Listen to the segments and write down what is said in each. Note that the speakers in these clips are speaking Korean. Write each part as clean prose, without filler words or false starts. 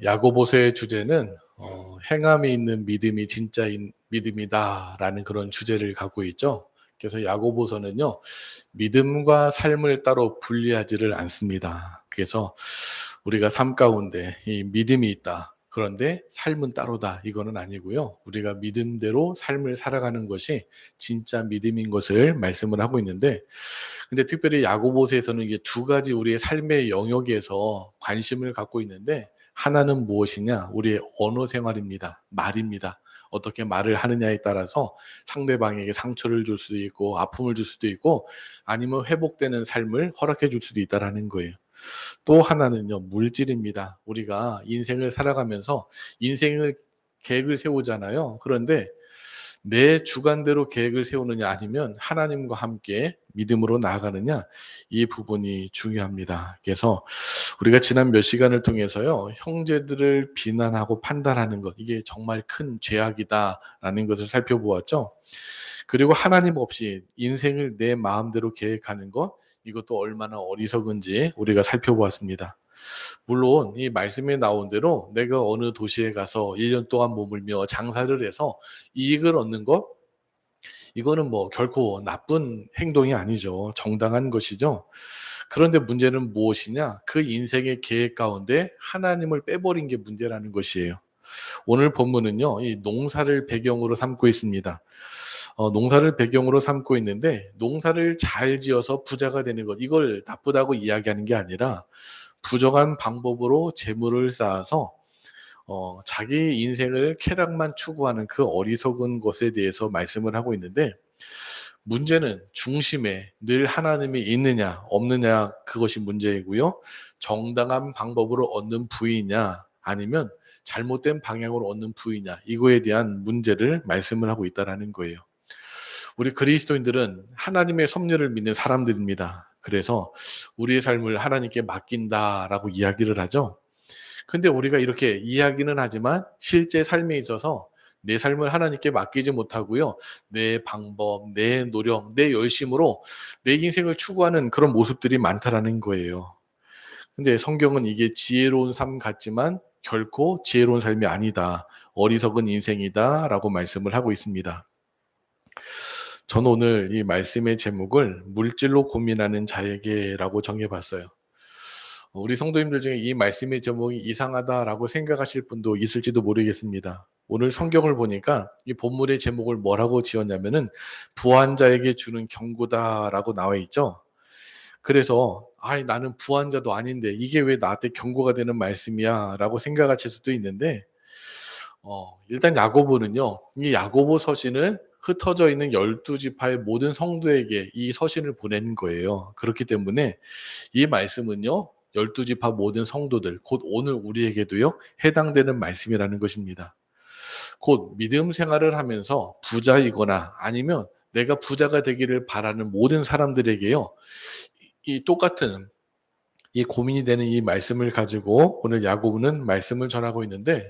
야고보서의 주제는 행함이 있는 믿음이 진짜인 믿음이다라는 그런 주제를 갖고 있죠. 그래서 야고보서는요, 믿음과 삶을 따로 분리하지를 않습니다. 그래서 우리가 삶 가운데 이 믿음이 있다. 그런데 삶은 따로다. 이거는 아니고요. 우리가 믿음대로 삶을 살아가는 것이 진짜 믿음인 것을 말씀을 하고 있는데, 근데 특별히 야고보서에서는 이게 두 가지 우리의 삶의 영역에서 관심을 갖고 있는데, 하나는 무엇이냐? 우리의 언어 생활입니다. 말입니다. 어떻게 말을 하느냐에 따라서 상대방에게 상처를 줄 수도 있고 아픔을 줄 수도 있고 아니면 회복되는 삶을 허락해 줄 수도 있다라는 거예요. 또 하나는요, 물질입니다. 우리가 인생을 살아가면서 인생을 계획을 세우잖아요. 그런데 내 주관대로 계획을 세우느냐 아니면 하나님과 함께 믿음으로 나아가느냐, 이 부분이 중요합니다. 그래서 우리가 지난 몇 시간을 통해서요, 형제들을 비난하고 판단하는 것, 이게 정말 큰 죄악이다라는 것을 살펴보았죠. 그리고 하나님 없이 인생을 내 마음대로 계획하는 것, 이것도 얼마나 어리석은지 우리가 살펴보았습니다. 물론 이 말씀에 나온 대로 내가 어느 도시에 가서 1년 동안 머물며 장사를 해서 이익을 얻는 것, 이거는 뭐 결코 나쁜 행동이 아니죠. 정당한 것이죠. 그런데 문제는 무엇이냐? 그 인생의 계획 가운데 하나님을 빼버린 게 문제라는 것이에요. 오늘 본문은요, 이 농사를 배경으로 삼고 있습니다. 농사를 배경으로 삼고 있는데, 농사를 잘 지어서 부자가 되는 것, 이걸 나쁘다고 이야기하는 게 아니라 부정한 방법으로 재물을 쌓아서 자기 인생을 쾌락만 추구하는 그 어리석은 것에 대해서 말씀을 하고 있는데, 문제는 중심에 늘 하나님이 있느냐 없느냐, 그것이 문제이고요. 정당한 방법으로 얻는 부이냐 아니면 잘못된 방향으로 얻는 부이냐, 이거에 대한 문제를 말씀을 하고 있다라는 거예요. 우리 그리스도인들은 하나님의 섭리를 믿는 사람들입니다. 그래서 우리의 삶을 하나님께 맡긴다라고 이야기를 하죠. 근데 우리가 이렇게 이야기는 하지만 실제 삶에 있어서 내 삶을 하나님께 맡기지 못하고요, 내 방법, 내 노력, 내 열심으로 내 인생을 추구하는 그런 모습들이 많다라는 거예요. 근데 성경은 이게 지혜로운 삶 같지만 결코 지혜로운 삶이 아니다, 어리석은 인생이다라고 말씀을 하고 있습니다. 저는 오늘 이 말씀의 제목을 물질로 고민하는 자에게라고 정해봤어요. 우리 성도님들 중에 이 말씀의 제목이 이상하다라고 생각하실 분도 있을지도 모르겠습니다. 오늘 성경을 보니까 이 본문의 제목을 뭐라고 지었냐면은 부한 자에게 주는 경고다라고 나와 있죠. 그래서 나는 부한 자도 아닌데 이게 왜 나한테 경고가 되는 말씀이야 라고 생각하실 수도 있는데, 일단 야고보는요, 이 야고보 서신을 흩어져 있는 12지파의 모든 성도에게 이 서신을 보낸 거예요. 그렇기 때문에 이 말씀은요, 12지파 모든 성도들, 곧 오늘 우리에게도요, 해당되는 말씀이라는 것입니다. 곧 믿음 생활을 하면서 부자이거나 아니면 내가 부자가 되기를 바라는 모든 사람들에게요, 이 똑같은 이 고민이 되는 이 말씀을 가지고 오늘 야고보는 말씀을 전하고 있는데,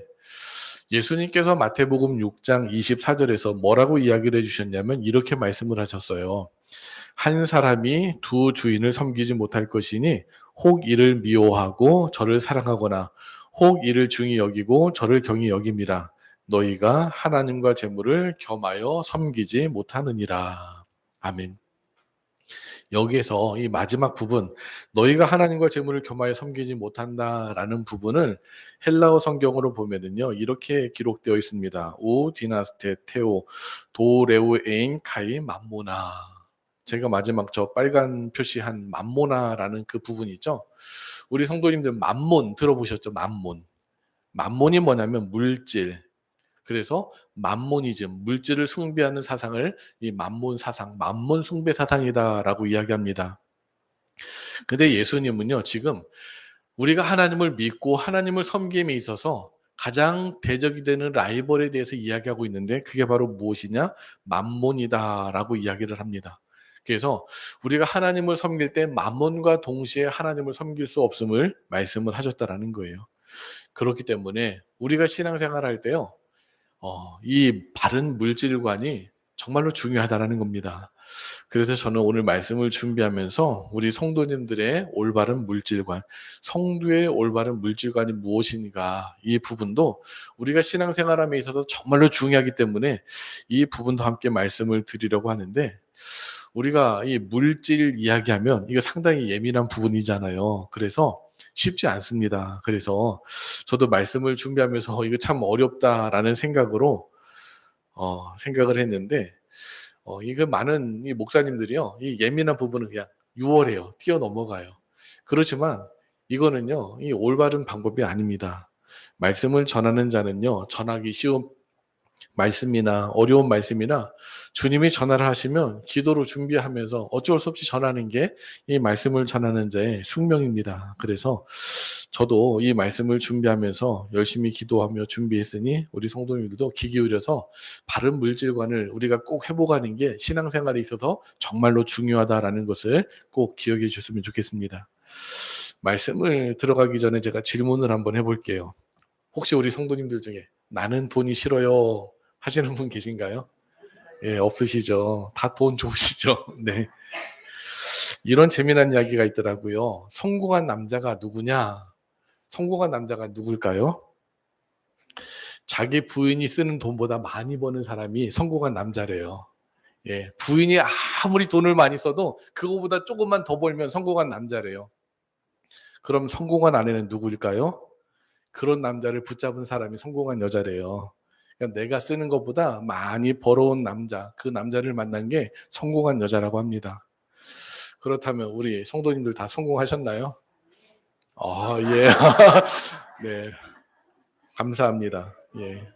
예수님께서 마태복음 6장 24절에서 뭐라고 이야기를 해주셨냐면 이렇게 말씀을 하셨어요. 한 사람이 두 주인을 섬기지 못할 것이니 혹 이를 미워하고 저를 사랑하거나 혹 이를 중히 여기고 저를 경히 여김이라. 너희가 하나님과 재물을 겸하여 섬기지 못하느니라. 아멘. 여기에서 이 마지막 부분, 너희가 하나님과 재물을 겸하여 섬기지 못한다라는 부분을 헬라어 성경으로 보면은요, 이렇게 기록되어 있습니다. 우 디나스테 테오 도레우 에인 카이 맘모나. 제가 마지막 저 빨간 표시한 맘모나라는 그 부분이 있죠. 우리 성도님들 맘몬 들어보셨죠? 맘몬. 맘몬이 뭐냐면 물질. 그래서 맘모니즘, 물질을 숭배하는 사상을 이 맘몬 사상, 맘몬 숭배 사상이다라고 이야기합니다. 근데 예수님은요, 지금 우리가 하나님을 믿고 하나님을 섬김에 있어서 가장 대적이 되는 라이벌에 대해서 이야기하고 있는데, 그게 바로 무엇이냐? 맘몬이다라고 이야기를 합니다. 그래서 우리가 하나님을 섬길 때 맘몬과 동시에 하나님을 섬길 수 없음을 말씀을 하셨다라는 거예요. 그렇기 때문에 우리가 신앙생활할 때요, 이 바른 물질관이 정말로 중요하다라는 겁니다. 그래서 저는 오늘 말씀을 준비하면서 우리 성도님들의 올바른 물질관, 성도의 올바른 물질관이 무엇인가, 이 부분도 우리가 신앙생활함에 있어서 정말로 중요하기 때문에 이 부분도 함께 말씀을 드리려고 하는데, 우리가 이 물질 이야기하면 이거 상당히 예민한 부분이잖아요. 그래서 쉽지 않습니다. 그래서 저도 말씀을 준비하면서 이거 참 어렵다라는 생각을 했는데, 이거 많은 이 목사님들이요, 이 예민한 부분은 그냥 유월해요. 뛰어넘어가요. 그렇지만 이거는요, 이 올바른 방법이 아닙니다. 말씀을 전하는 자는요, 전하기 쉬운 말씀이나 어려운 말씀이나 주님이 전하를 하시면 기도로 준비하면서 어쩔 수 없이 전하는 게 이 말씀을 전하는 자의 숙명입니다. 그래서 저도 이 말씀을 준비하면서 열심히 기도하며 준비했으니 우리 성도님들도 귀 기울여서 바른 물질관을 우리가 꼭 회복하는 게 신앙생활에 있어서 정말로 중요하다라는 것을 꼭 기억해 주셨으면 좋겠습니다. 말씀을 들어가기 전에 제가 질문을 한번 해볼게요. 혹시 우리 성도님들 중에 나는 돈이 싫어요 하시는 분 계신가요? 예, 없으시죠. 다 돈 좋으시죠. 네. 이런 재미난 이야기가 있더라고요. 성공한 남자가 누구냐? 성공한 남자가 누굴까요? 자기 부인이 쓰는 돈보다 많이 버는 사람이 성공한 남자래요. 예, 부인이 아무리 돈을 많이 써도 그거보다 조금만 더 벌면 성공한 남자래요. 그럼 성공한 아내는 누구일까요? 그런 남자를 붙잡은 사람이 성공한 여자래요. 그러니까 내가 쓰는 것보다 많이 벌어온 남자, 그 남자를 만난 게 성공한 여자라고 합니다. 그렇다면 우리 성도님들 다 성공하셨나요? 예. 네, 감사합니다. 예.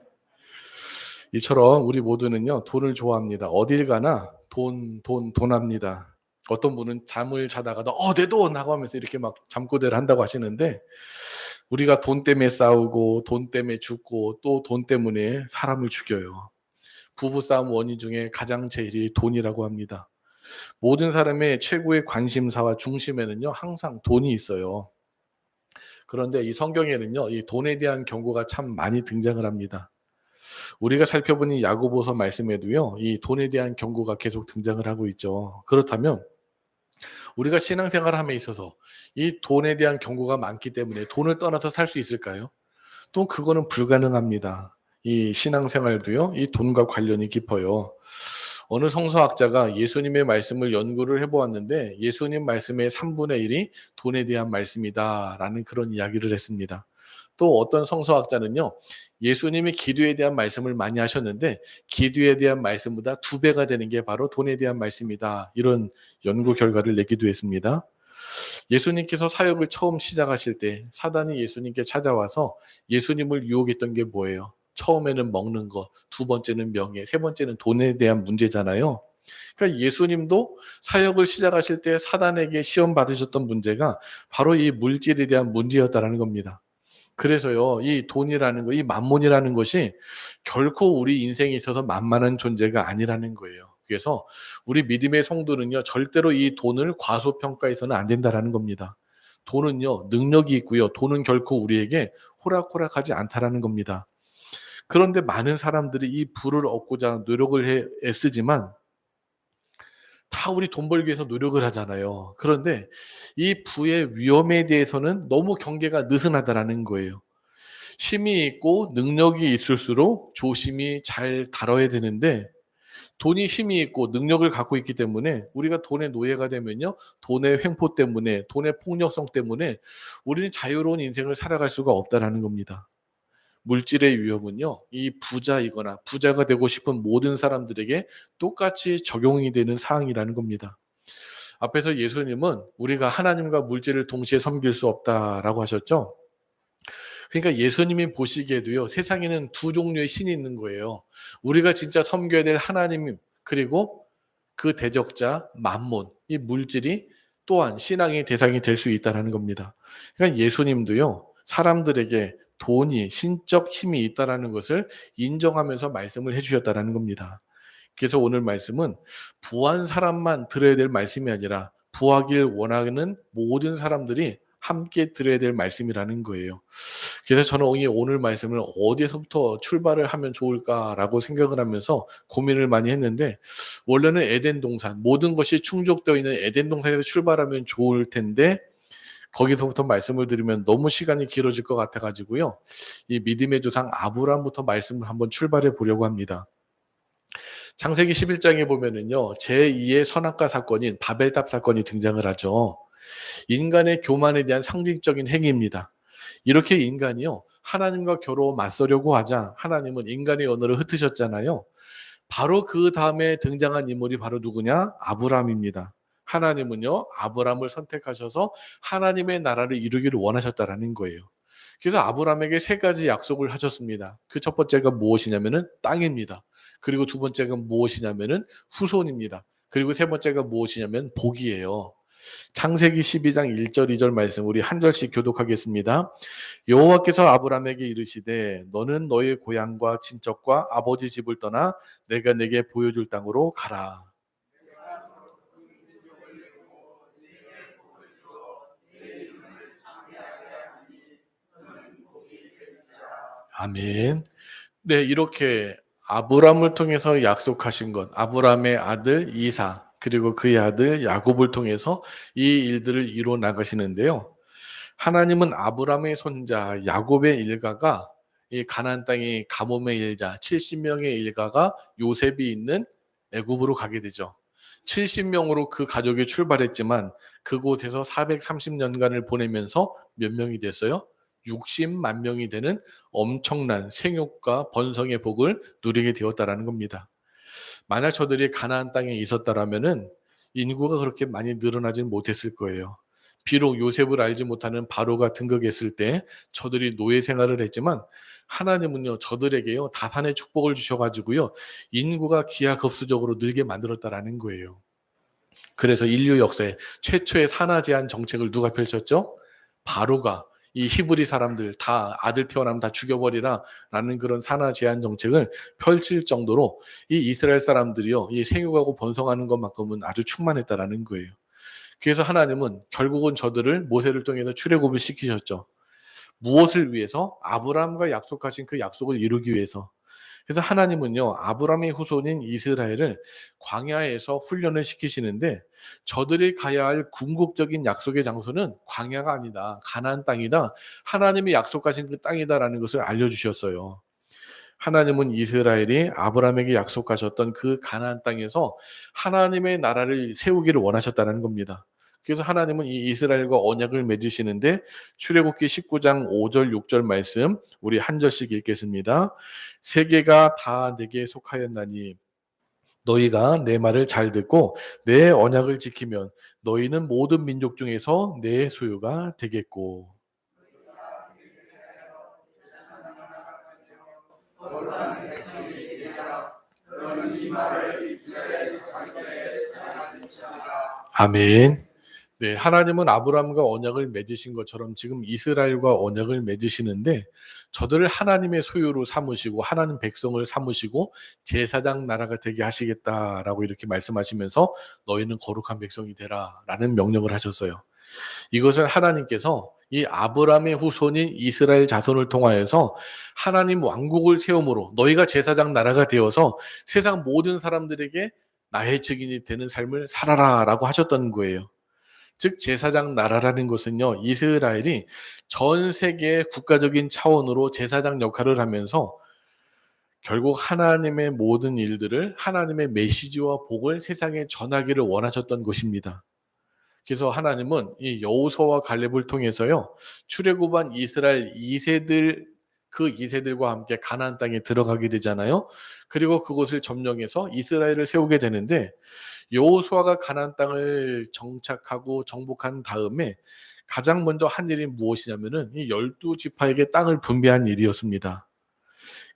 이처럼 우리 모두는요, 돈을 좋아합니다. 어딜 가나 돈 합니다. 어떤 분은 잠을 자다가도 내 돈! 하고 하면서 이렇게 막 잠꼬대를 한다고 하시는데, 우리가 돈 때문에 싸우고 돈 때문에 죽고 또 돈 때문에 사람을 죽여요. 부부싸움 원인 중에 가장 제일이 돈이라고 합니다. 모든 사람의 최고의 관심사와 중심에는요, 항상 돈이 있어요. 그런데 이 성경에는요, 이 돈에 대한 경고가 참 많이 등장을 합니다. 우리가 살펴보니 야고보서 말씀에도요, 이 돈에 대한 경고가 계속 등장을 하고 있죠. 그렇다면 우리가 신앙생활을 함에 있어서 이 돈에 대한 경고가 많기 때문에 돈을 떠나서 살 수 있을까요? 또 그거는 불가능합니다. 이 신앙생활도요, 이 돈과 관련이 깊어요. 어느 성서학자가 예수님의 말씀을 연구를 해보았는데, 예수님 말씀의 3분의 1이 돈에 대한 말씀이다라는 그런 이야기를 했습니다. 또 어떤 성서학자는요, 예수님이 기도에 대한 말씀을 많이 하셨는데 기도에 대한 말씀보다 2배가 되는 게 바로 돈에 대한 말씀이다, 이런 연구 결과를 내기도 했습니다. 예수님께서 사역을 처음 시작하실 때 사단이 예수님께 찾아와서 예수님을 유혹했던 게 뭐예요? 처음에는 먹는 거, 두 번째는 명예, 세 번째는 돈에 대한 문제잖아요. 그러니까 예수님도 사역을 시작하실 때 사단에게 시험 받으셨던 문제가 바로 이 물질에 대한 문제였다는 겁니다. 그래서요, 이 돈이라는 거, 이 만몬이라는 것이 결코 우리 인생에 있어서 만만한 존재가 아니라는 거예요. 그래서 우리 믿음의 성도는요, 절대로 이 돈을 과소평가해서는 안 된다라는 겁니다. 돈은요, 능력이 있고요. 돈은 결코 우리에게 호락호락하지 않다라는 겁니다. 그런데 많은 사람들이 이 부를 얻고자 노력을 애쓰지만 다 우리 돈 벌기 위해서 노력을 하잖아요. 그런데 이 부의 위험에 대해서는 너무 경계가 느슨하다라는 거예요. 힘이 있고 능력이 있을수록 조심히 잘 다뤄야 되는데, 돈이 힘이 있고 능력을 갖고 있기 때문에 우리가 돈의 노예가 되면요, 돈의 횡포 때문에, 돈의 폭력성 때문에 우리는 자유로운 인생을 살아갈 수가 없다라는 겁니다. 물질의 위험은요, 이 부자이거나 부자가 되고 싶은 모든 사람들에게 똑같이 적용이 되는 사항이라는 겁니다. 앞에서 예수님은 우리가 하나님과 물질을 동시에 섬길 수 없다라고 하셨죠. 그러니까 예수님이 보시기에도요, 세상에는 두 종류의 신이 있는 거예요. 우리가 진짜 섬겨야 될 하나님, 그리고 그 대적자 만몬, 이 물질이 또한 신앙의 대상이 될 수 있다는 겁니다. 그러니까 예수님도요, 사람들에게 돈이, 신적 힘이 있다는 것을 인정하면서 말씀을 해주셨다는 겁니다. 그래서 오늘 말씀은 부한 사람만 들어야 될 말씀이 아니라 부하길 원하는 모든 사람들이 함께 들어야 될 말씀이라는 거예요. 그래서 저는 오늘 말씀을 어디서부터 출발을 하면 좋을까라고 생각을 하면서 고민을 많이 했는데, 원래는 에덴 동산, 모든 것이 충족되어 있는 에덴 동산에서 출발하면 좋을 텐데 거기서부터 말씀을 드리면 너무 시간이 길어질 것 같아 가지고요. 이 믿음의 조상 아브라함부터 말씀을 한번 출발해 보려고 합니다. 창세기 11장에 보면은요. 제2의 선악과 사건인 바벨탑 사건이 등장을 하죠. 인간의 교만에 대한 상징적인 행위입니다. 이렇게 인간이요. 하나님과 겨루어 맞서려고 하자 하나님은 인간의 언어를 흩으셨잖아요. 바로 그 다음에 등장한 인물이 바로 누구냐? 아브라함입니다. 하나님은요, 아브라함을 선택하셔서 하나님의 나라를 이루기를 원하셨다라는 거예요. 그래서 아브라함에게 세 가지 약속을 하셨습니다. 그 첫 번째가 무엇이냐면은 땅입니다. 그리고 두 번째가 무엇이냐면은 후손입니다. 그리고 세 번째가 무엇이냐면 복이에요. 창세기 12장 1절 2절 말씀 우리 한 절씩 교독하겠습니다. 여호와께서 아브라함에게 이르시되 너는 너의 고향과 친척과 아버지 집을 떠나 내가 내게 보여줄 땅으로 가라. 아멘. 네, 이렇게 아브라함을 통해서 약속하신 것, 아브라함의 아들 이삭, 그리고 그의 아들 야곱을 통해서 이 일들을 이루어 나가시는데요. 하나님은 아브라함의 손자 야곱의 일가가 이 가나안 땅의 가뭄의 일자 70명의 일가가 요셉이 있는 애굽으로 가게 되죠. 70명으로 그 가족이 출발했지만 그곳에서 430년간을 보내면서 몇 명이 됐어요? 60만 명이 되는 엄청난 생육과 번성의 복을 누리게 되었다라는 겁니다. 만약 저들이 가나안 땅에 있었다라면은 인구가 그렇게 많이 늘어나진 못했을 거예요. 비록 요셉을 알지 못하는 바로가 등극했을 때 저들이 노예 생활을 했지만 하나님은요 저들에게요 다산의 축복을 주셔가지고요 인구가 기하급수적으로 늘게 만들었다라는 거예요. 그래서 인류 역사에 최초의 산하 제한 정책을 누가 펼쳤죠? 바로가 이 히브리 사람들 다 아들 태어나면 다 죽여버리라 라는 그런 산하 제한 정책을 펼칠 정도로 이 이스라엘 사람들이요 이 생육하고 번성하는 것만큼은 아주 충만했다라는 거예요. 그래서 하나님은 결국은 저들을 모세를 통해서 출애굽을 시키셨죠. 무엇을 위해서? 아브라함과 약속하신 그 약속을 이루기 위해서. 그래서 하나님은요 아브라함의 후손인 이스라엘을 광야에서 훈련을 시키시는데 저들이 가야 할 궁극적인 약속의 장소는 광야가 아니다. 가나안 땅이다. 하나님이 약속하신 그 땅이다라는 것을 알려주셨어요. 하나님은 이스라엘이 아브라함에게 약속하셨던 그 가나안 땅에서 하나님의 나라를 세우기를 원하셨다는 겁니다. 그래서 하나님은 이 이스라엘과 언약을 맺으시는데 출애굽기 19장 5절 6절 말씀 우리 한 절씩 읽겠습니다. 세계가 다 내게 속하였나니 너희가 내 말을 잘 듣고 내 언약을 지키면 너희는 모든 민족 중에서 내 소유가 되겠고. 아멘. 네, 하나님은 아브라함과 언약을 맺으신 것처럼 지금 이스라엘과 언약을 맺으시는데 저들을 하나님의 소유로 삼으시고 하나님 백성을 삼으시고 제사장 나라가 되게 하시겠다라고 이렇게 말씀하시면서 너희는 거룩한 백성이 되라라는 명령을 하셨어요. 이것은 하나님께서 이 아브라함의 후손인 이스라엘 자손을 통하여서 하나님 왕국을 세움으로 너희가 제사장 나라가 되어서 세상 모든 사람들에게 나의 증인이 되는 삶을 살아라라고 하셨던 거예요. 즉 제사장 나라라는 것은요. 이스라엘이 전 세계의 국가적인 차원으로 제사장 역할을 하면서 결국 하나님의 모든 일들을 하나님의 메시지와 복을 세상에 전하기를 원하셨던 것입니다. 그래서 하나님은 이 여호수아와 갈렙을 통해서요. 출애굽한 이스라엘 2세들 그 2세들과 함께 가나안 땅에 들어가게 되잖아요. 그리고 그곳을 점령해서 이스라엘을 세우게 되는데 여호수아가 가나안 땅을 정착하고 정복한 다음에 가장 먼저 한 일이 무엇이냐면은 이 12지파에게 땅을 분배한 일이었습니다.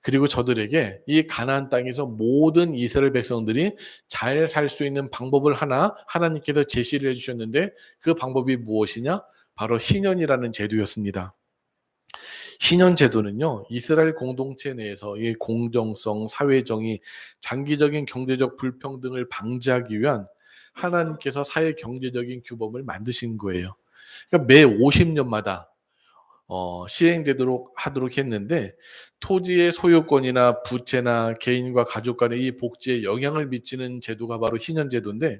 그리고 저들에게 이 가나안 땅에서 모든 이스라엘 백성들이 잘 살 수 있는 방법을 하나 하나님께서 제시를 해주셨는데 그 방법이 무엇이냐? 바로 신년이라는 제도였습니다. 신년 제도는요 이스라엘 공동체 내에서 이 공정성, 사회정의, 장기적인 경제적 불평등을 방지하기 위한 하나님께서 사회 경제적인 규범을 만드신 거예요. 그러니까 매 50년마다 시행되도록 하도록 했는데 토지의 소유권이나 부채나 개인과 가족 간의 이 복지에 영향을 미치는 제도가 바로 희년제도인데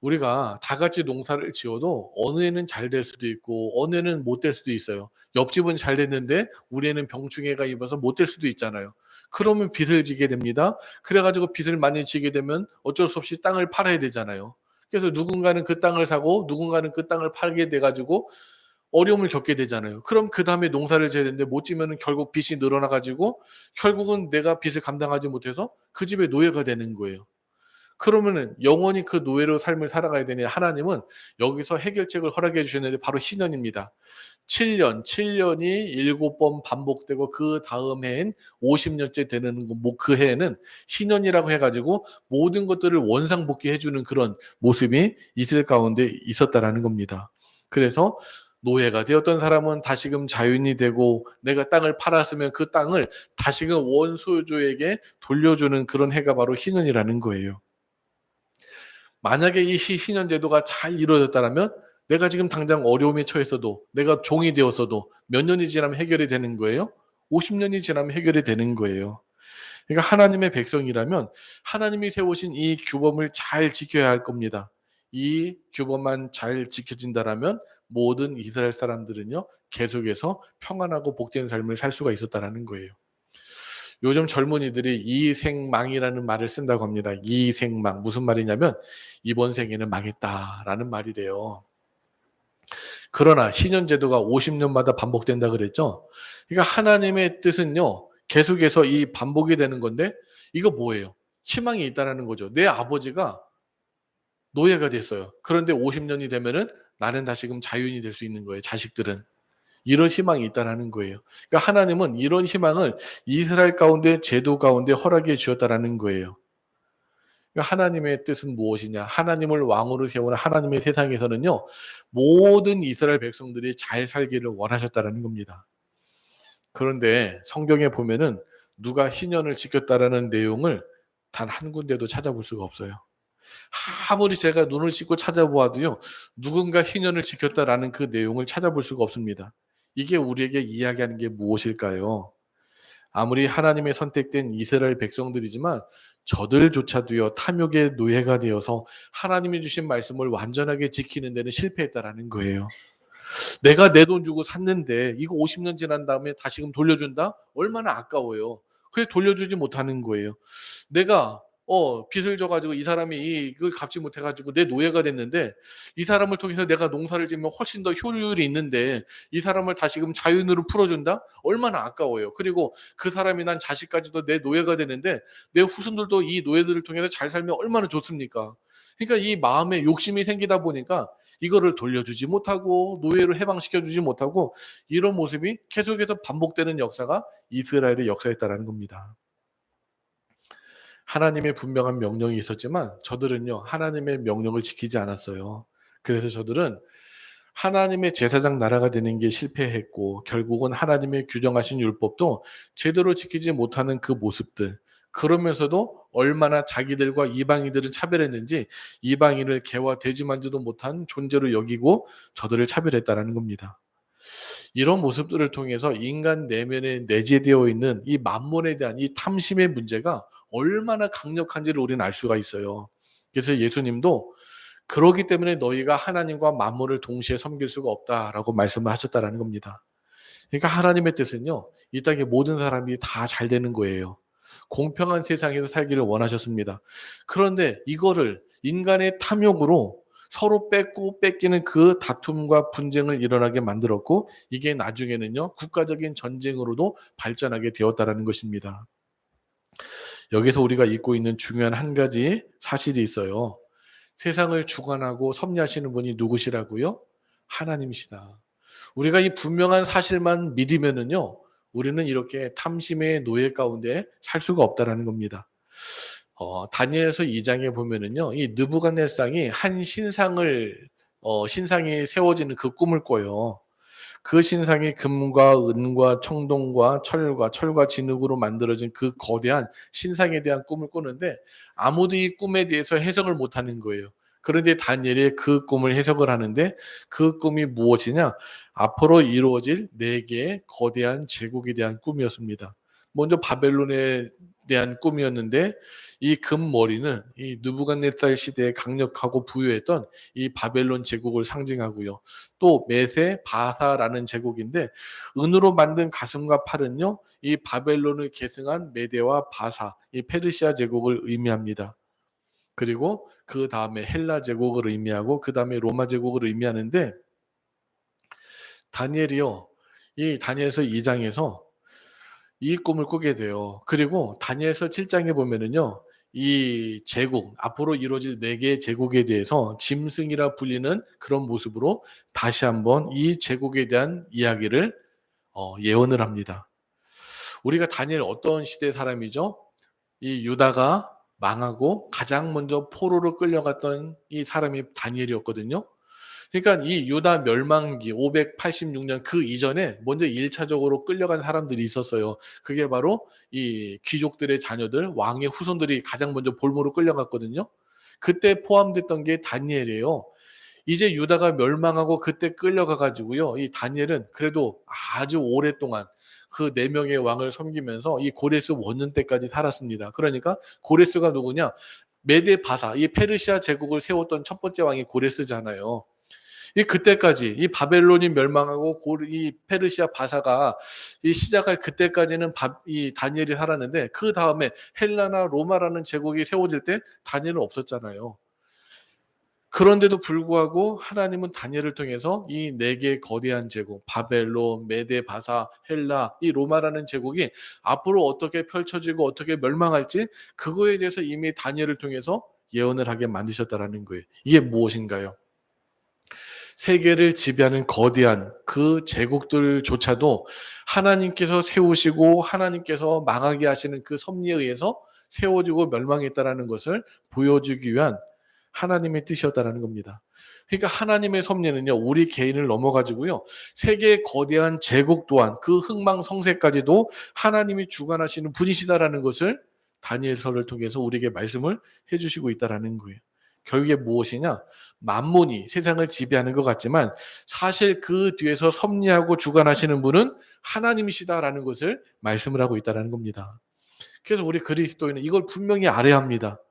우리가 다 같이 농사를 지어도 어느 해는 잘 될 수도 있고 어느 해는 못 될 수도 있어요. 옆집은 잘 됐는데 우리 애는 병충해가 입어서 못 될 수도 있잖아요. 그러면 빚을 지게 됩니다. 그래 가지고 빚을 많이 지게 되면 어쩔 수 없이 땅을 팔아야 되잖아요. 그래서 누군가는 그 땅을 사고 누군가는 그 땅을 팔게 돼 가지고 어려움을 겪게 되잖아요. 그럼 그다음에 농사를 지어야 되는데 못 지면은 결국 빚이 늘어나 가지고 결국은 내가 빚을 감당하지 못해서 그 집의 노예가 되는 거예요. 그러면은 영원히 그 노예로 삶을 살아가야 되니 하나님은 여기서 해결책을 허락해 주셨는데 바로 희년입니다. 7년이 7번 반복되고 그다음 해엔 50년째 되는 그 해에는 희년이라고 해 가지고 모든 것들을 원상복귀해 주는 그런 모습이 이스라엘 가운데 있었다라는 겁니다. 그래서 노예가 되었던 사람은 다시금 자유인이 되고 내가 땅을 팔았으면 그 땅을 다시금 원소유주에게 돌려주는 그런 해가 바로 희년이라는 거예요. 만약에 이 희년 제도가 잘 이루어졌다면 내가 지금 당장 어려움에 처했어도 내가 종이 되었어도 몇 년이 지나면 해결이 되는 거예요? 50년이 지나면 해결이 되는 거예요. 그러니까 하나님의 백성이라면 하나님이 세우신 이 규범을 잘 지켜야 할 겁니다. 이 규범만 잘 지켜진다라면 모든 이스라엘 사람들은요 계속해서 평안하고 복된 삶을 살 수가 있었다라는 거예요. 요즘 젊은이들이 이생망이라는 말을 쓴다고 합니다. 이생망 무슨 말이냐면 이번 생에는 망했다라는 말이래요. 그러나 희년제도가 50년마다 반복된다 그랬죠. 그러니까 하나님의 뜻은요 계속해서 이 반복이 되는 건데 이거 뭐예요? 희망이 있다라는 거죠. 내 아버지가 노예가 됐어요. 그런데 50년이 되면은 나는 다시금 자유인이 될 수 있는 거예요. 자식들은. 이런 희망이 있다라는 거예요. 그러니까 하나님은 이런 희망을 이스라엘 가운데 제도 가운데 허락해 주었다라는 거예요. 그러니까 하나님의 뜻은 무엇이냐? 하나님을 왕으로 세우는 하나님의 세상에서는요. 모든 이스라엘 백성들이 잘 살기를 원하셨다라는 겁니다. 그런데 성경에 보면은 누가 희년을 지켰다라는 내용을 단 한 군데도 찾아볼 수가 없어요. 아무리 제가 눈을 씻고 찾아보아도요. 누군가 희년을 지켰다라는 그 내용을 찾아볼 수가 없습니다. 이게 우리에게 이야기하는 게 무엇일까요? 아무리 하나님의 선택된 이스라엘 백성들이지만 저들조차도요 탐욕의 노예가 되어서 하나님이 주신 말씀을 완전하게 지키는 데는 실패했다라는 거예요. 내가 내 돈 주고 샀는데 이거 50년 지난 다음에 다시금 돌려준다? 얼마나 아까워요. 그게 돌려주지 못하는 거예요. 내가 빚을 져 가지고 이 사람이 이걸 갚지 못해 가지고 내 노예가 됐는데 이 사람을 통해서 내가 농사를 지으면 훨씬 더 효율이 있는데 이 사람을 다시금 자유인으로 풀어준다? 얼마나 아까워요. 그리고 그 사람이 난 자식까지도 내 노예가 되는데 내 후손들도 이 노예들을 통해서 잘 살면 얼마나 좋습니까? 그러니까 이 마음에 욕심이 생기다 보니까 이거를 돌려주지 못하고 노예로 해방시켜 주지 못하고 이런 모습이 계속해서 반복되는 역사가 이스라엘의 역사였다라는 겁니다. 하나님의 분명한 명령이 있었지만 저들은요 하나님의 명령을 지키지 않았어요. 그래서 저들은 하나님의 제사장 나라가 되는 게 실패했고 결국은 하나님의 규정하신 율법도 제대로 지키지 못하는 그 모습들, 그러면서도 얼마나 자기들과 이방인들을 차별했는지 이방인을 개와 돼지만지도 못한 존재로 여기고 저들을 차별했다라는 겁니다. 이런 모습들을 통해서 인간 내면에 내재되어 있는 이 만몬에 대한 이 탐심의 문제가 얼마나 강력한지를 우리는 알 수가 있어요. 그래서 예수님도 그러기 때문에 너희가 하나님과 만몬을 동시에 섬길 수가 없다라고 말씀을 하셨다라는 겁니다. 그러니까 하나님의 뜻은요. 이 땅의 모든 사람이 다 잘 되는 거예요. 공평한 세상에서 살기를 원하셨습니다. 그런데 이거를 인간의 탐욕으로 서로 뺏고 뺏기는 그 다툼과 분쟁을 일어나게 만들었고 이게 나중에는요. 국가적인 전쟁으로도 발전하게 되었다라는 것입니다. 여기서 우리가 잊고 있는 중요한 한 가지 사실이 있어요. 세상을 주관하고 섭리하시는 분이 누구시라고요? 하나님이시다. 우리가 이 분명한 사실만 믿으면은요, 우리는 이렇게 탐심의 노예 가운데 살 수가 없다라는 겁니다. 다니엘서 2장에 보면은요, 이 느부갓네살이 한 신상이 세워지는 그 꿈을 꿔요. 그 신상이 금과 은과 청동과 철과 진흙으로 만들어진 그 거대한 신상에 대한 꿈을 꾸는데 아무도 이 꿈에 대해서 해석을 못하는 거예요. 그런데 다니엘이 그 꿈을 해석을 하는데 그 꿈이 무엇이냐? 앞으로 이루어질 네 개의 거대한 제국에 대한 꿈이었습니다. 먼저 바벨론에 대한 꿈이었는데 이 금머리는 이 느부갓네살 시대에 강력하고 부유했던 이 바벨론 제국을 상징하고요. 또 메세 바사라는 제국인데 은으로 만든 가슴과 팔은요. 이 바벨론을 계승한 메대와 바사, 이 페르시아 제국을 의미합니다. 그리고 그 다음에 헬라 제국을 의미하고 그 다음에 로마 제국을 의미하는데 다니엘이요. 이 다니엘서 2장에서 이 꿈을 꾸게 돼요. 그리고 다니엘서 7장에 보면은요. 이 제국, 앞으로 이루어질 네 개의 제국에 대해서 짐승이라 불리는 그런 모습으로 다시 한번 이 제국에 대한 이야기를 예언을 합니다. 우리가 다니엘 어떤 시대 사람이죠? 이 유다가 망하고 가장 먼저 포로로 끌려갔던 이 사람이 다니엘이었거든요. 그러니까 이 유다 멸망기 586년 그 이전에 먼저 1차적으로 끌려간 사람들이 있었어요. 그게 바로 이 귀족들의 자녀들, 왕의 후손들이 가장 먼저 볼모로 끌려갔거든요. 그때 포함됐던 게 다니엘이에요. 이제 유다가 멸망하고 그때 끌려가 가지고요. 이 다니엘은 그래도 아주 오랫동안 그 네 명의 왕을 섬기면서 이 고레스 원년 때까지 살았습니다. 그러니까 고레스가 누구냐? 메데 바사, 이 페르시아 제국을 세웠던 첫 번째 왕이 고레스잖아요. 이 그때까지 이 바벨론이 멸망하고 이 페르시아 바사가 이 시작할 그때까지는 이 다니엘이 살았는데 그 다음에 헬라나 로마라는 제국이 세워질 때 다니엘은 없었잖아요. 그런데도 불구하고 하나님은 다니엘을 통해서 이 네 개의 거대한 제국, 바벨론, 메데, 바사, 헬라, 이 로마라는 제국이 앞으로 어떻게 펼쳐지고 어떻게 멸망할지 그거에 대해서 이미 다니엘을 통해서 예언을 하게 만드셨다라는 거예요. 이게 무엇인가요? 세계를 지배하는 거대한 그 제국들조차도 하나님께서 세우시고 하나님께서 망하게 하시는 그 섭리에 의해서 세워지고 멸망했다라는 것을 보여주기 위한 하나님의 뜻이었다라는 겁니다. 그러니까 하나님의 섭리는요, 우리 개인을 넘어가지고요, 세계의 거대한 제국 또한 그 흥망성쇠까지도 하나님이 주관하시는 분이시다라는 것을 다니엘서를 통해서 우리에게 말씀을 해주시고 있다라는 거예요. 결국에 무엇이냐? 만몬이 세상을 지배하는 것 같지만 사실 그 뒤에서 섭리하고 주관하시는 분은 하나님이시다라는 것을 말씀을 하고 있다라는 겁니다. 그래서 우리 그리스도인은 이걸 분명히 알아야 합니다.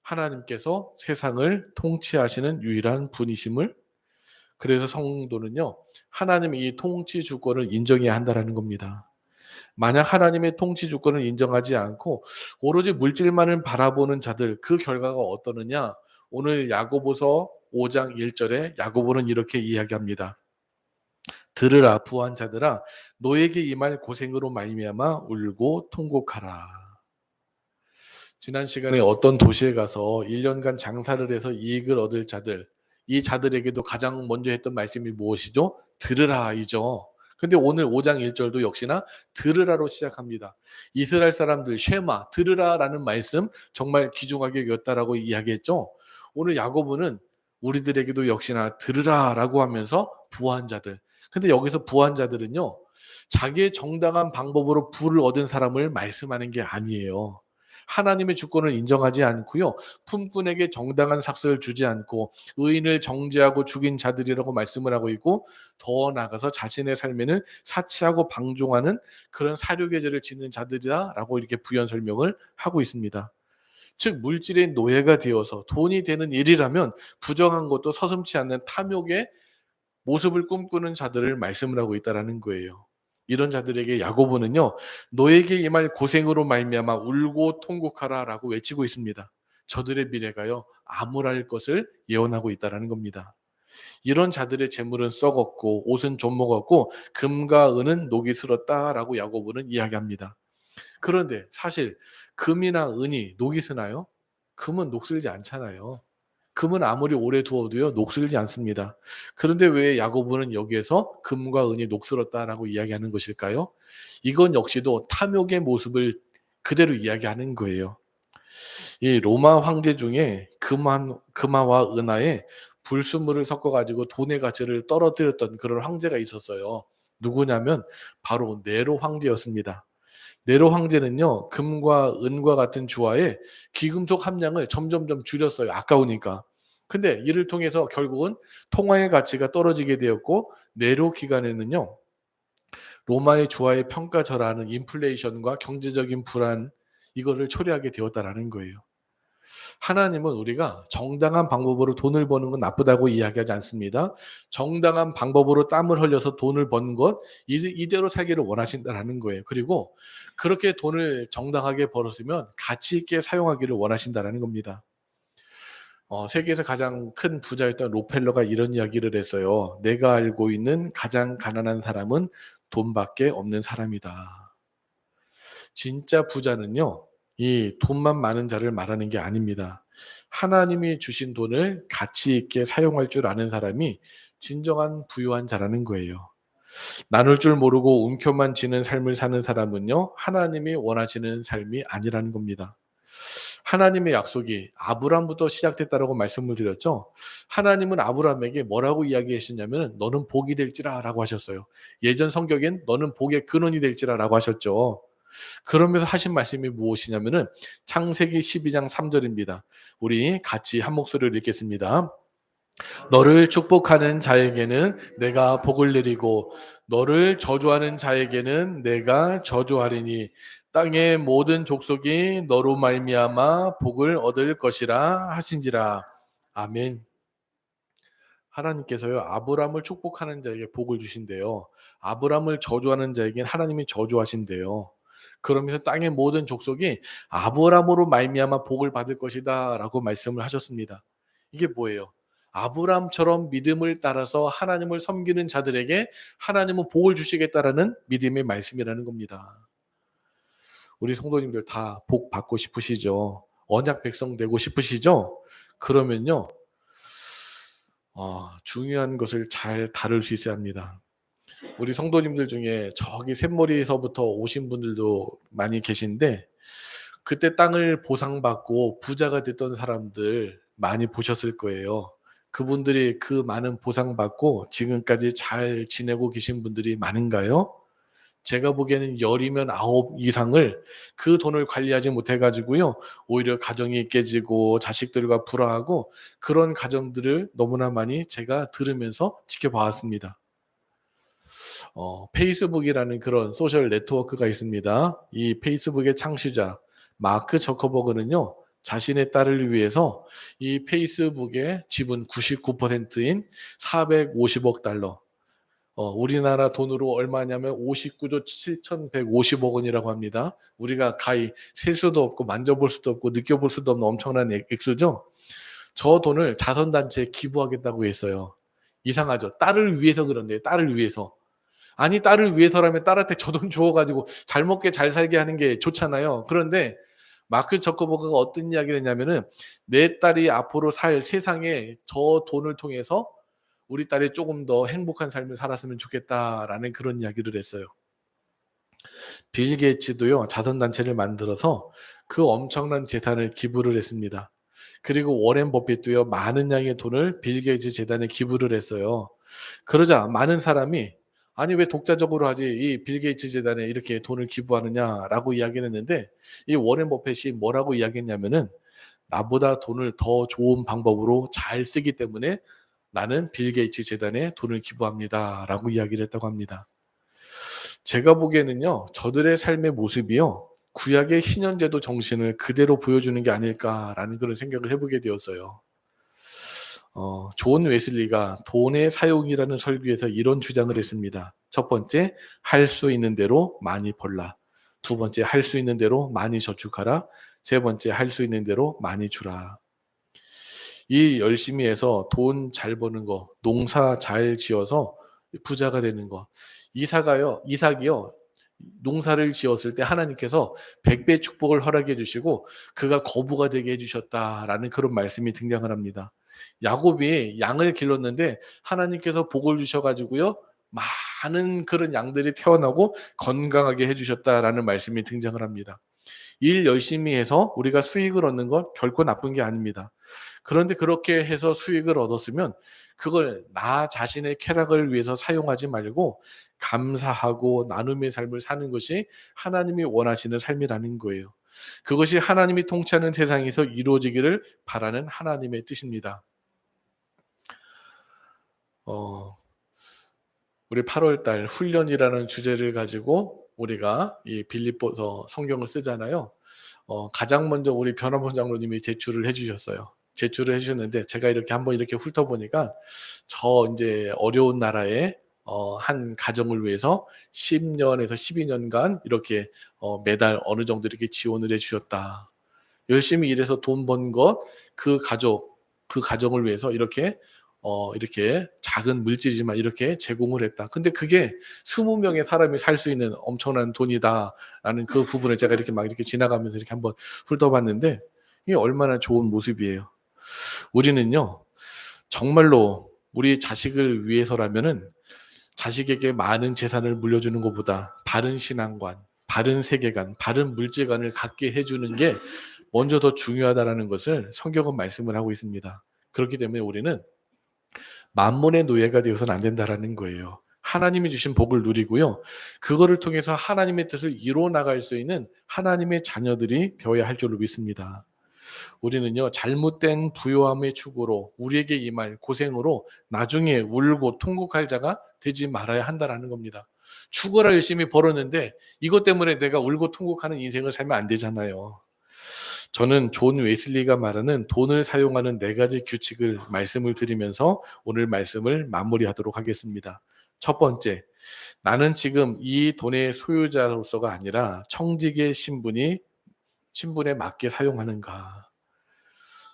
하나님께서 세상을 통치하시는 유일한 분이심을. 그래서 성도는요, 하나님의 이 통치 주권을 인정해야 한다라는 겁니다. 만약 하나님의 통치 주권을 인정하지 않고 오로지 물질만을 바라보는 자들, 그 결과가 어떠느냐? 오늘 야고보서 5장 1절에 야고보는 이렇게 이야기합니다. 들으라 부한 자들아, 너에게 임할 고생으로 말미암아 울고 통곡하라. 지난 시간에 어떤 도시에 가서 1년간 장사를 해서 이익을 얻을 자들, 이 자들에게도 가장 먼저 했던 말씀이 무엇이죠? 들으라이죠. 근데 오늘 5장 1절도 역시나 들으라로 시작합니다. 이스라엘 사람들 쉐마 들으라라는 말씀 정말 귀중하게 여겼다라고 이야기했죠. 오늘 야고보는 우리들에게도 역시나 들으라라고 하면서 부한 자들. 근데 여기서 부한 자들은요, 자기의 정당한 방법으로 부를 얻은 사람을 말씀하는 게 아니에요. 하나님의 주권을 인정하지 않고요, 품꾼에게 정당한 삭슬을 주지 않고 의인을 정죄하고 죽인 자들이라고 말씀을 하고 있고, 더 나아가서 자신의 삶에는 사치하고 방종하는 그런 사륙의 죄를 짓는 자들이다라고 이렇게 부연 설명을 하고 있습니다. 즉 물질의 노예가 되어서 돈이 되는 일이라면 부정한 것도 서슴지 않는 탐욕의 모습을 꿈꾸는 자들을 말씀을 하고 있다라는 거예요. 이런 자들에게 야고보는요, 너에게 임할 고생으로 말미암아 울고 통곡하라라고 외치고 있습니다. 저들의 미래가요, 암울할 것을 예언하고 있다라는 겁니다. 이런 자들의 재물은 썩었고 옷은 좀 먹었고 금과 은은 녹이 슬었다라고 야고보는 이야기합니다. 그런데 사실 금이나 은이 녹이 쓰나요? 금은 녹슬지 않잖아요. 금은 아무리 오래 두어도요, 녹슬지 않습니다. 그런데 왜 야고보는 여기에서 금과 은이 녹슬었다라고 이야기하는 것일까요? 이건 역시도 탐욕의 모습을 그대로 이야기하는 거예요. 이 로마 황제 중에 금화와 은하에 불순물을 섞어가지고 돈의 가치를 떨어뜨렸던 그런 황제가 있었어요. 누구냐면 바로 네로 황제였습니다. 네로 황제는요, 금과 은과 같은 주화에 귀금속 함량을 점점점 줄였어요. 아까우니까. 근데 이를 통해서 결국은 통화의 가치가 떨어지게 되었고 네로 기간에는요. 로마의 주화의 평가절하는 인플레이션과 경제적인 불안 이거를 초래하게 되었다라는 거예요. 하나님은 우리가 정당한 방법으로 돈을 버는 건 나쁘다고 이야기하지 않습니다. 정당한 방법으로 땀을 흘려서 돈을 버는 것 이대로 살기를 원하신다라는 거예요. 그리고 그렇게 돈을 정당하게 벌었으면 가치 있게 사용하기를 원하신다라는 겁니다. 세계에서 가장 큰 부자였던 록펠러가 이런 이야기를 했어요. 내가 알고 있는 가장 가난한 사람은 돈밖에 없는 사람이다. 진짜 부자는요, 이 돈만 많은 자를 말하는 게 아닙니다. 하나님이 주신 돈을 가치 있게 사용할 줄 아는 사람이 진정한 부유한 자라는 거예요. 나눌 줄 모르고 움켜만 지는 삶을 사는 사람은요, 하나님이 원하시는 삶이 아니라는 겁니다. 하나님의 약속이 아브람부터 시작됐다라고 말씀을 드렸죠. 하나님은 아브람에게 뭐라고 이야기하셨냐면 너는 복이 될지라라고 하셨어요. 예전 성경엔 너는 복의 근원이 될지라라고 하셨죠. 그러면서 하신 말씀이 무엇이냐면은 창세기 12장 3절입니다. 우리 같이 한 목소리로 읽겠습니다. 너를 축복하는 자에게는 내가 복을 내리고 너를 저주하는 자에게는 내가 저주하리니 땅의 모든 족속이 너로 말미암아 복을 얻을 것이라 하신지라. 아멘. 하나님께서요 아브람을 축복하는 자에게 복을 주신대요. 아브람을 저주하는 자에게는 하나님이 저주하신대요. 그러면서 땅의 모든 족속이 아브람으로 말미암아 복을 받을 것이다라고 말씀을 하셨습니다. 이게 뭐예요? 아브람처럼 믿음을 따라서 하나님을 섬기는 자들에게 하나님은 복을 주시겠다라는 믿음의 말씀이라는 겁니다. 우리 성도님들 다 복 받고 싶으시죠? 언약 백성 되고 싶으시죠? 그러면요. 중요한 것을 잘 다룰 수 있어야 합니다. 우리 성도님들 중에 저기 샘머리에서부터 오신 분들도 많이 계신데 그때 땅을 보상받고 부자가 됐던 사람들 많이 보셨을 거예요. 그분들이 그 많은 보상받고 지금까지 잘 지내고 계신 분들이 많은가요? 제가 보기에는 10이면 9 이상을 그 돈을 관리하지 못해 가지고요. 오히려 가정이 깨지고 자식들과 불화하고 그런 가정들을 너무나 많이 제가 들으면서 지켜봐 왔습니다. 페이스북이라는 그런 소셜 네트워크가 있습니다. 이 페이스북의 창시자 마크 저커버그는요. 자신의 딸을 위해서 이 페이스북의 지분 99%인 450억 달러 우리나라 돈으로 얼마냐면 59조 7,150억 원이라고 합니다. 우리가 가히 셀 수도 없고 만져볼 수도 없고 느껴볼 수도 없는 엄청난 액수죠. 저 돈을 자선단체에 기부하겠다고 했어요. 이상하죠. 딸을 위해서 그런데 딸을 위해서. 아니 딸을 위해서라면 딸한테 저 돈 주어가지고 잘 먹게 잘 살게 하는 게 좋잖아요. 그런데 마크 저커버그가 어떤 이야기를 했냐면은 내 딸이 앞으로 살 세상에 저 돈을 통해서 우리 딸이 조금 더 행복한 삶을 살았으면 좋겠다라는 그런 이야기를 했어요. 빌 게이츠도요 자선단체를 만들어서 그 엄청난 재산을 기부를 했습니다. 그리고 워렌 버핏도요 많은 양의 돈을 빌 게이츠 재단에 기부를 했어요. 그러자 많은 사람이 아니 왜 독자적으로 하지 이 빌 게이츠 재단에 이렇게 돈을 기부하느냐라고 이야기를 했는데 이 워렌 버핏이 뭐라고 이야기했냐면은 나보다 돈을 더 좋은 방법으로 잘 쓰기 때문에 나는 빌 게이츠 재단에 돈을 기부합니다라고 이야기를 했다고 합니다. 제가 보기에는요. 저들의 삶의 모습이요. 구약의 신현제도 정신을 그대로 보여주는 게 아닐까라는 그런 생각을 해보게 되었어요. 존 웨슬리가 돈의 사용이라는 설교에서 이런 주장을 했습니다. 첫 번째, 할 수 있는 대로 많이 벌라. 두 번째, 할 수 있는 대로 많이 저축하라. 세 번째, 할 수 있는 대로 많이 주라. 이 열심히 해서 돈 잘 버는 거, 농사 잘 지어서 부자가 되는 거. 이삭이요. 농사를 지었을 때 하나님께서 100배 축복을 허락해 주시고 그가 거부가 되게 해 주셨다라는 그런 말씀이 등장을 합니다. 야곱이 양을 길렀는데 하나님께서 복을 주셔 가지고요. 많은 그런 양들이 태어나고 건강하게 해 주셨다라는 말씀이 등장을 합니다. 일 열심히 해서 우리가 수익을 얻는 건 결코 나쁜 게 아닙니다. 그런데 그렇게 해서 수익을 얻었으면 그걸 나 자신의 쾌락을 위해서 사용하지 말고 감사하고 나눔의 삶을 사는 것이 하나님이 원하시는 삶이라는 거예요. 그것이 하나님이 통치하는 세상에서 이루어지기를 바라는 하나님의 뜻입니다. 어 우리 8월 달 훈련이라는 주제를 가지고 우리가 이 빌립보서 성경을 쓰잖아요. 가장 먼저 우리 변화본 장로님이 제출을 해 주셨어요. 제출을 해 주셨는데 제가 이렇게 한번 이렇게 훑어보니까 저 인제 어려운 나라의 한 가정을 위해서 10년에서 12년간 이렇게 매달 어느 정도 이렇게 지원을 해 주셨다. 열심히 일해서 돈 번 것 그 가정을 위해서 이렇게 작은 물질이지만 이렇게 제공을 했다. 근데 그게 20명의 사람이 살 수 있는 엄청난 돈이다라는 그 부분을 제가 이렇게 막 이렇게 지나가면서 이렇게 한번 훑어봤는데 이게 얼마나 좋은 모습이에요. 우리는요, 정말로 우리 자식을 위해서라면은 자식에게 많은 재산을 물려주는 것보다 바른 신앙관, 바른 세계관, 바른 물질관을 갖게 해주는 게 먼저 더 중요하다라는 것을 성경은 말씀을 하고 있습니다. 그렇기 때문에 우리는 만몬의 노예가 되어서는 안 된다라는 거예요. 하나님이 주신 복을 누리고요. 그거를 통해서 하나님의 뜻을 이루어 나갈 수 있는 하나님의 자녀들이 되어야 할 줄로 믿습니다. 우리는요, 잘못된 부요함의 축으로 우리에게 임할 고생으로 나중에 울고 통곡할 자가 되지 말아야 한다라는 겁니다. 죽어라 열심히 벌었는데 이것 때문에 내가 울고 통곡하는 인생을 살면 안 되잖아요. 저는 존 웨슬리가 말하는 돈을 사용하는 4가지 규칙을 말씀을 드리면서 오늘 말씀을 마무리하도록 하겠습니다. 첫 번째, 나는 지금 이 돈의 소유자로서가 아니라 청직의 신분에 맞게 사용하는가.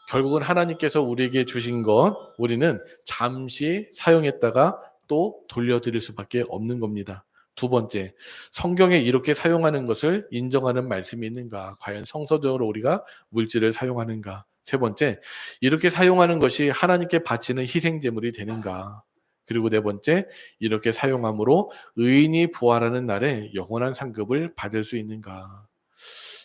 결국은 하나님께서 우리에게 주신 것 우리는 잠시 사용했다가 또 돌려드릴 수밖에 없는 겁니다. 두 번째, 성경에 이렇게 사용하는 것을 인정하는 말씀이 있는가? 과연 성서적으로 우리가 물질을 사용하는가? 세 번째, 이렇게 사용하는 것이 하나님께 바치는 희생제물이 되는가? 그리고 네 번째, 이렇게 사용함으로 의인이 부활하는 날에 영원한 상급을 받을 수 있는가?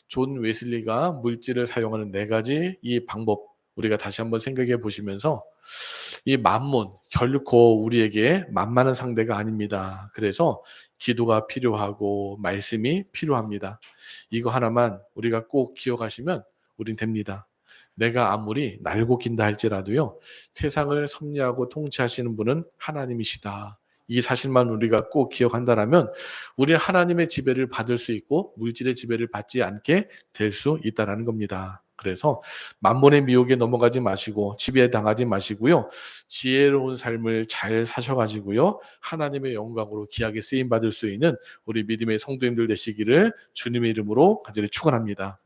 존 웨슬리가 물질을 사용하는 4가지 이 방법 우리가 다시 한번 생각해 보시면서 이 만몬 결코 우리에게 만만한 상대가 아닙니다. 그래서 기도가 필요하고 말씀이 필요합니다. 이거 하나만 우리가 꼭 기억하시면 우린 됩니다. 내가 아무리 날고 긴다 할지라도요. 세상을 섭리하고 통치하시는 분은 하나님이시다. 이 사실만 우리가 꼭 기억한다라면 우리는 하나님의 지배를 받을 수 있고 물질의 지배를 받지 않게 될 수 있다라는 겁니다. 그래서 만몬의 미혹에 넘어가지 마시고 지배에 당하지 마시고요. 지혜로운 삶을 잘 사셔가지고요. 하나님의 영광으로 귀하게 쓰임 받을 수 있는 우리 믿음의 성도님들 되시기를 주님의 이름으로 간절히 축원합니다.